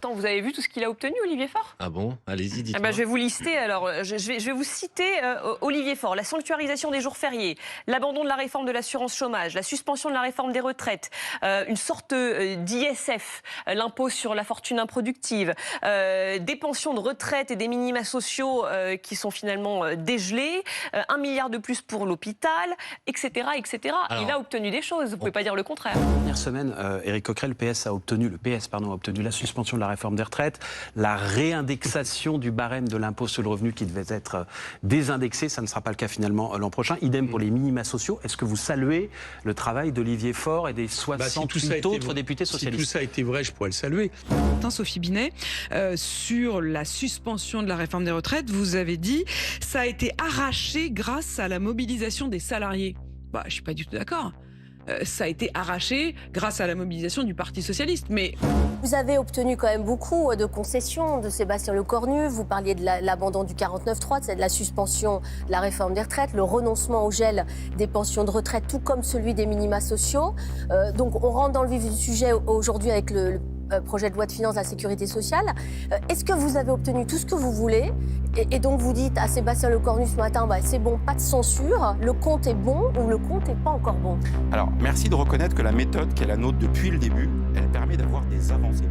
Attends, vous avez vu tout ce qu'il a obtenu, Olivier Faure? Ah bon? Allez-y, dites-moi. Je vais vous lister, alors, je vais vous citer Olivier Faure. La sanctuarisation des jours fériés, l'abandon de la réforme de l'assurance chômage, la suspension de la réforme des retraites, une sorte d'ISF, l'impôt sur la fortune improductive, des pensions de retraite et des minima sociaux qui sont finalement dégelés, 1 milliard de plus pour l'hôpital, etc. etc. Alors, il a obtenu des choses, vous ne pouvez pas dire le contraire. La dernière semaine, Éric Coquerel, le PS a obtenu la suspension de la réforme des retraites, la réindexation du barème de l'impôt sur le revenu qui devait être désindexé. Ça ne sera pas le cas finalement l'an prochain. Idem pour les minima sociaux. Est-ce que vous saluez le travail d'Olivier Faure et des 68 autres députés socialistes? Si tout ça a été vrai, je pourrais le saluer. Sophie Binet, sur la suspension de la réforme des retraites, vous avez dit « ça a été arraché grâce à la mobilisation des salariés ». Je ne suis pas du tout d'accord. Ça a été arraché grâce à la mobilisation du Parti socialiste. Mais vous avez obtenu quand même beaucoup de concessions de Sébastien Lecornu. Vous parliez de l'abandon du 49.3, c'est de la suspension de la réforme des retraites, le renoncement au gel des pensions de retraite, tout comme celui des minima sociaux. Donc on rentre dans le vif du sujet aujourd'hui avec le projet de loi de finances de la sécurité sociale. Est-ce que vous avez obtenu tout ce que vous voulez et donc vous dites à Sébastien Lecornu ce matin, c'est bon, pas de censure, le compte est bon ou le compte n'est pas encore bon? Alors, merci de reconnaître que la méthode qui est la nôtre depuis le début, elle permet d'avoir des avancées.